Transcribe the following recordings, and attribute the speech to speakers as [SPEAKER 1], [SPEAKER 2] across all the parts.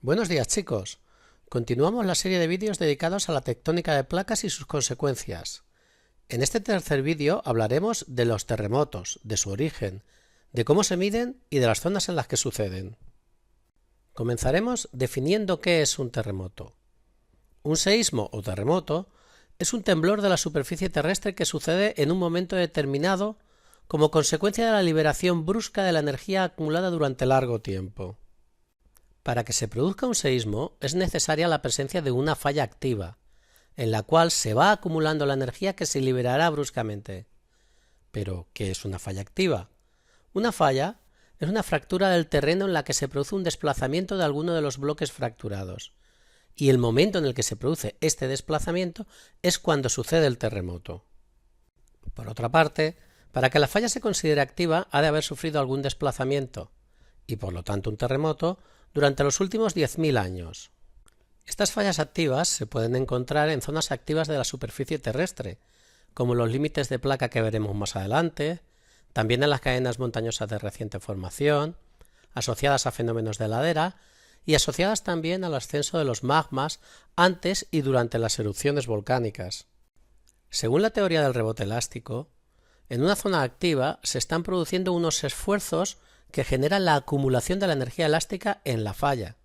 [SPEAKER 1] Buenos días, chicos. Continuamos la serie de vídeos dedicados a la tectónica de placas y sus consecuencias. En este tercer vídeo hablaremos de los terremotos, de su origen, de cómo se miden y de las zonas en las que suceden. Comenzaremos definiendo qué es un terremoto. Un seísmo o terremoto es un temblor de la superficie terrestre que sucede en un momento determinado como consecuencia de la liberación brusca de la energía acumulada durante largo tiempo. Para que se produzca un seísmo es necesaria la presencia de una falla activa, en la cual se va acumulando la energía que se liberará bruscamente. Pero, ¿qué es una falla activa? Una falla es una fractura del terreno en la que se produce un desplazamiento de alguno de los bloques fracturados, y el momento en el que se produce este desplazamiento es cuando sucede el terremoto. Por otra parte, para que la falla se considere activa ha de haber sufrido algún desplazamiento, y por lo tanto un terremoto, durante los últimos 10.000 años. Estas fallas activas se pueden encontrar en zonas activas de la superficie terrestre, como los límites de placa que veremos más adelante, también en las cadenas montañosas de reciente formación, asociadas a fenómenos de ladera y asociadas también al ascenso de los magmas antes y durante las erupciones volcánicas. Según la teoría del rebote elástico, en una zona activa se están produciendo unos esfuerzos que generan la acumulación de la energía elástica en la falla.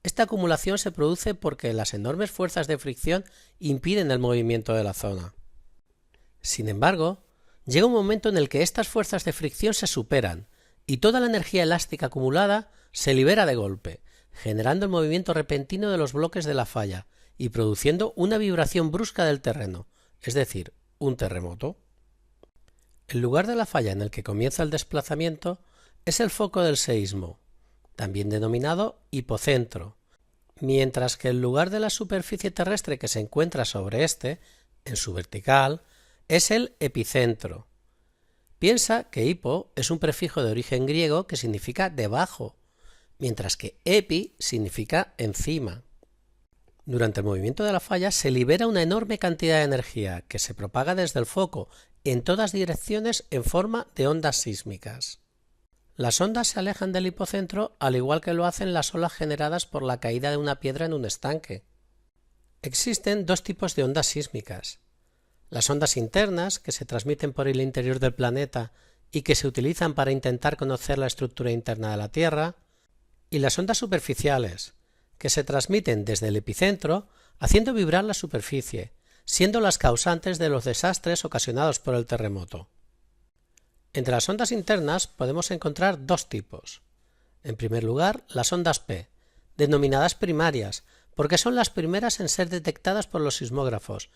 [SPEAKER 1] Esta acumulación se produce porque las enormes fuerzas de fricción impiden el movimiento de la zona. Sin embargo, llega un momento en el que estas fuerzas de fricción se superan y toda la energía elástica acumulada se libera de golpe, generando el movimiento repentino de los bloques de la falla y produciendo una vibración brusca del terreno, es decir, un terremoto. El lugar de la falla en el que comienza el desplazamiento es el foco del seísmo, también denominado hipocentro, mientras que el lugar de la superficie terrestre que se encuentra sobre este, en su vertical, es el epicentro. Piensa que hipo es un prefijo de origen griego que significa debajo, mientras que epi significa encima. Durante el movimiento de la falla se libera una enorme cantidad de energía que se propaga desde el foco en todas direcciones en forma de ondas sísmicas. Las ondas se alejan del hipocentro al igual que lo hacen las olas generadas por la caída de una piedra en un estanque. Existen dos tipos de ondas sísmicas. Las ondas internas, que se transmiten por el interior del planeta y que se utilizan para intentar conocer la estructura interna de la Tierra, y las ondas superficiales, que se transmiten desde el epicentro haciendo vibrar la superficie, siendo las causantes de los desastres ocasionados por el terremoto. Entre las ondas internas podemos encontrar dos tipos. En primer lugar, las ondas P, denominadas primarias, porque son las primeras en ser detectadas por los sismógrafos,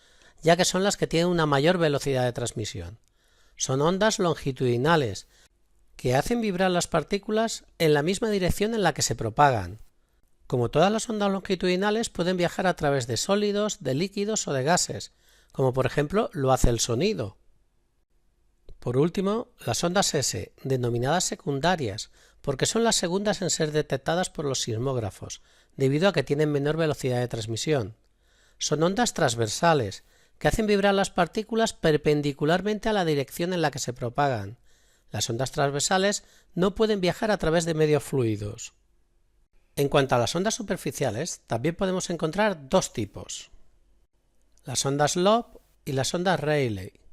[SPEAKER 1] ya que son las que tienen una mayor velocidad de transmisión. Son ondas longitudinales, que hacen vibrar las partículas en la misma dirección en la que se propagan. Como todas las ondas longitudinales pueden viajar a través de sólidos, de líquidos o de gases, como por ejemplo lo hace el sonido. Por último, las ondas S, denominadas secundarias, porque son las segundas en ser detectadas por los sismógrafos, debido a que tienen menor velocidad de transmisión. Son ondas transversales, que hacen vibrar las partículas perpendicularmente a la dirección en la que se propagan. Las ondas transversales no pueden viajar a través de medios fluidos. En cuanto a las ondas superficiales, también podemos encontrar dos tipos. Las ondas Loeb y las ondas Rayleigh,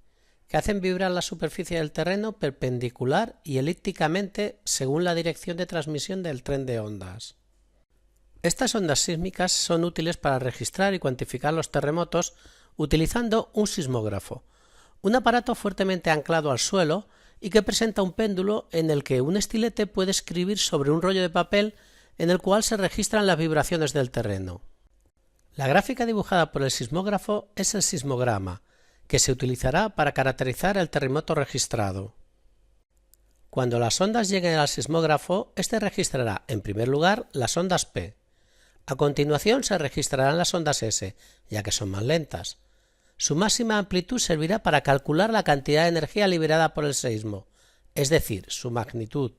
[SPEAKER 1] que hacen vibrar la superficie del terreno perpendicular y elípticamente según la dirección de transmisión del tren de ondas. Estas ondas sísmicas son útiles para registrar y cuantificar los terremotos utilizando un sismógrafo, un aparato fuertemente anclado al suelo y que presenta un péndulo en el que un estilete puede escribir sobre un rollo de papel en el cual se registran las vibraciones del terreno. La gráfica dibujada por el sismógrafo es el sismograma, que se utilizará para caracterizar el terremoto registrado. Cuando las ondas lleguen al sismógrafo, este registrará en primer lugar las ondas P. A continuación se registrarán las ondas S, ya que son más lentas. Su máxima amplitud servirá para calcular la cantidad de energía liberada por el seísmo, es decir, su magnitud.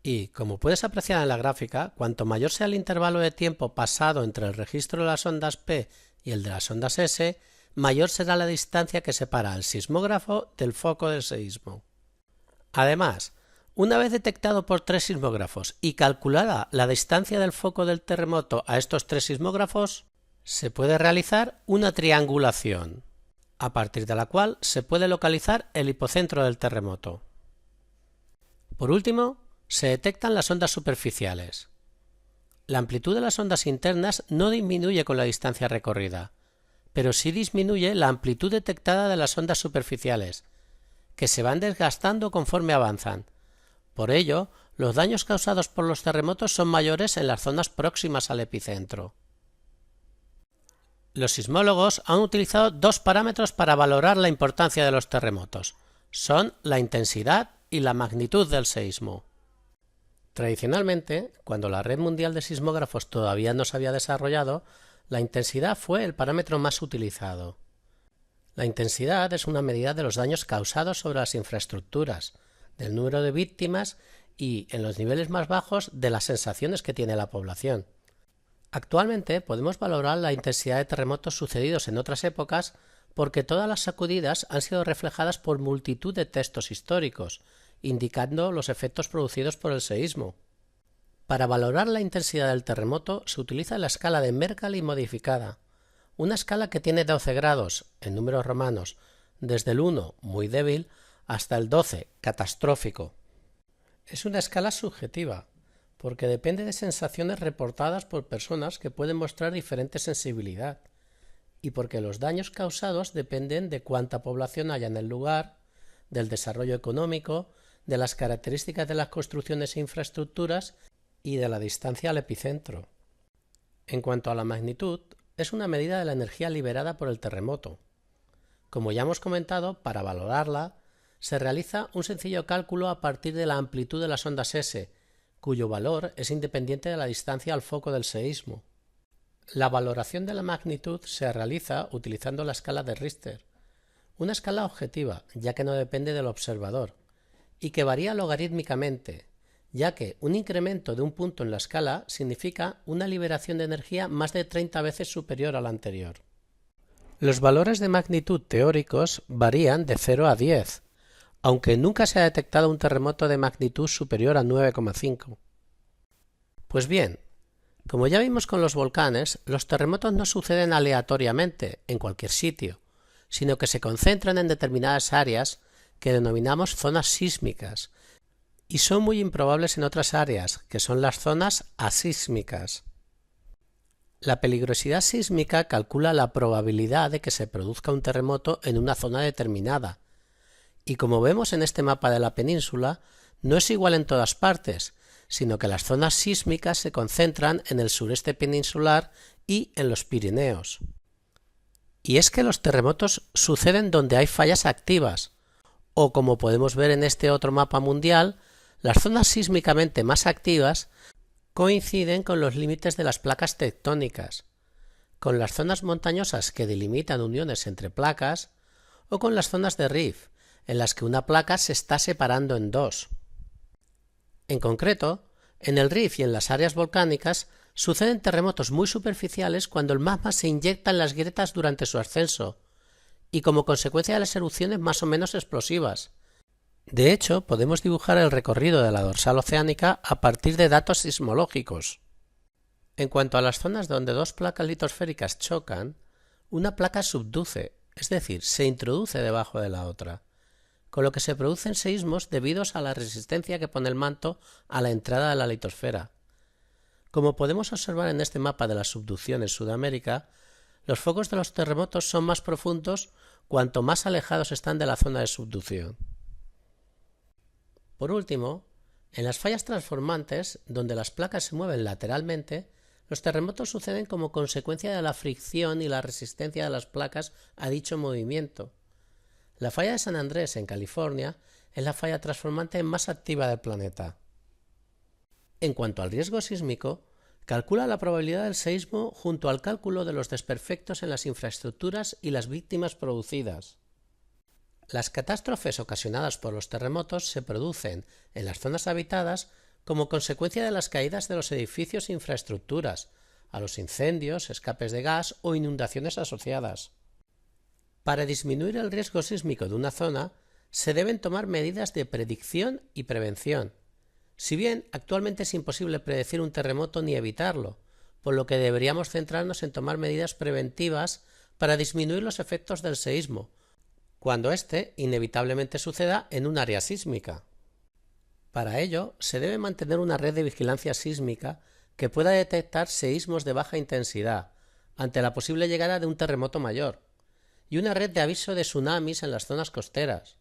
[SPEAKER 1] Y, como puedes apreciar en la gráfica, cuanto mayor sea el intervalo de tiempo pasado entre el registro de las ondas P y el de las ondas S, mayor será la distancia que separa al sismógrafo del foco del seísmo. Además, Una vez detectado por 3 sismógrafos y calculada la distancia del foco del terremoto a estos 3 sismógrafos, se puede realizar una triangulación, a partir de la cual se puede localizar el hipocentro del terremoto. Por último, se detectan las ondas superficiales. La amplitud de las ondas internas no disminuye con la distancia recorrida, pero sí disminuye la amplitud detectada de las ondas superficiales, que se van desgastando conforme avanzan. Por ello, los daños causados por los terremotos son mayores en las zonas próximas al epicentro. Los sismólogos han utilizado 2 parámetros para valorar la importancia de los terremotos. Son la intensidad y la magnitud del seísmo. Tradicionalmente, cuando la red mundial de sismógrafos todavía no se había desarrollado, la intensidad fue el parámetro más utilizado. La intensidad es una medida de los daños causados sobre las infraestructuras, del número de víctimas y, en los niveles más bajos, de las sensaciones que tiene la población. Actualmente podemos valorar la intensidad de terremotos sucedidos en otras épocas porque todas las sacudidas han sido reflejadas por multitud de textos históricos, indicando los efectos producidos por el seísmo. Para valorar la intensidad del terremoto se utiliza la escala de Mercalli modificada, una escala que tiene 12 grados, en números romanos, desde el 1, muy débil, hasta el 12, catastrófico. Es una escala subjetiva, porque depende de sensaciones reportadas por personas que pueden mostrar diferente sensibilidad, y porque los daños causados dependen de cuánta población haya en el lugar, del desarrollo económico, de las características de las construcciones e infraestructuras y de la distancia al epicentro. En cuanto a la magnitud, es una medida de la energía liberada por el terremoto. Como ya hemos comentado, para valorarla, se realiza un sencillo cálculo a partir de la amplitud de las ondas S, cuyo valor es independiente de la distancia al foco del seísmo. La valoración de la magnitud se realiza utilizando la escala de Richter, una escala objetiva, ya que no depende del observador, y que varía logarítmicamente, ya que un incremento de un punto en la escala significa una liberación de energía más de 30 veces superior a la anterior. Los valores de magnitud teóricos varían de 0 a 10, aunque nunca se ha detectado un terremoto de magnitud superior a 9,5. Pues bien, como ya vimos con los volcanes, los terremotos no suceden aleatoriamente en cualquier sitio, sino que se concentran en determinadas áreas que denominamos zonas sísmicas, y son muy improbables en otras áreas, que son las zonas asísmicas. La peligrosidad sísmica calcula la probabilidad de que se produzca un terremoto en una zona determinada, y como vemos en este mapa de la península, no es igual en todas partes, sino que las zonas sísmicas se concentran en el sureste peninsular y en los Pirineos. Y es que los terremotos suceden donde hay fallas activas, o como podemos ver en este otro mapa mundial, las zonas sísmicamente más activas coinciden con los límites de las placas tectónicas, con las zonas montañosas que delimitan uniones entre placas, o con las zonas de rift, en las que una placa se está separando en dos. En concreto, en el rift y en las áreas volcánicas suceden terremotos muy superficiales cuando el magma se inyecta en las grietas durante su ascenso, y como consecuencia de las erupciones más o menos explosivas. De hecho, podemos dibujar el recorrido de la dorsal oceánica a partir de datos sismológicos. En cuanto a las zonas donde dos placas litosféricas chocan, una placa subduce, es decir, se introduce debajo de la otra, con lo que se producen seísmos debido a la resistencia que pone el manto a la entrada de la litosfera. Como podemos observar en este mapa de la subducción en Sudamérica, los focos de los terremotos son más profundos cuanto más alejados están de la zona de subducción. Por último, en las fallas transformantes, donde las placas se mueven lateralmente, los terremotos suceden como consecuencia de la fricción y la resistencia de las placas a dicho movimiento. La falla de San Andrés, en California, es la falla transformante más activa del planeta. En cuanto al riesgo sísmico, calcula la probabilidad del seísmo junto al cálculo de los desperfectos en las infraestructuras y las víctimas producidas. Las catástrofes ocasionadas por los terremotos se producen en las zonas habitadas como consecuencia de las caídas de los edificios e infraestructuras, a los incendios, escapes de gas o inundaciones asociadas. Para disminuir el riesgo sísmico de una zona, se deben tomar medidas de predicción y prevención. Si bien actualmente es imposible predecir un terremoto ni evitarlo, por lo que deberíamos centrarnos en tomar medidas preventivas para disminuir los efectos del seísmo, cuando éste inevitablemente suceda en un área sísmica. Para ello, se debe mantener una red de vigilancia sísmica que pueda detectar seísmos de baja intensidad ante la posible llegada de un terremoto mayor, y una red de aviso de tsunamis en las zonas costeras.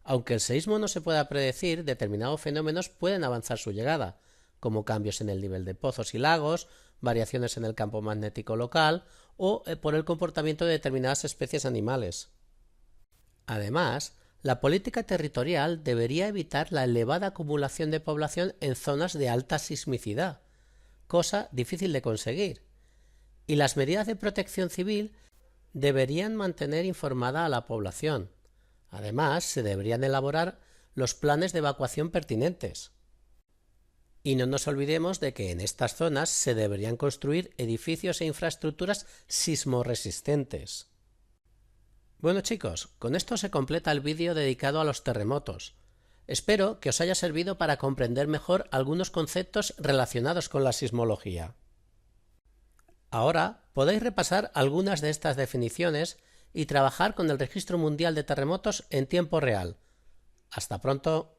[SPEAKER 1] Aunque el seísmo no se pueda predecir, determinados fenómenos pueden avanzar su llegada, como cambios en el nivel de pozos y lagos, variaciones en el campo magnético local o por el comportamiento de determinadas especies animales. Además, la política territorial debería evitar la elevada acumulación de población en zonas de alta sismicidad, cosa difícil de conseguir, y las medidas de protección civil deberían mantener informada a la población. Además, se deberían elaborar los planes de evacuación pertinentes. Y no nos olvidemos de que en estas zonas se deberían construir edificios e infraestructuras sismorresistentes. Bueno chicos, con esto se completa el vídeo dedicado a los terremotos. Espero que os haya servido para comprender mejor algunos conceptos relacionados con la sismología. Ahora podéis repasar algunas de estas definiciones y trabajar con el Registro Mundial de Terremotos en tiempo real. ¡Hasta pronto!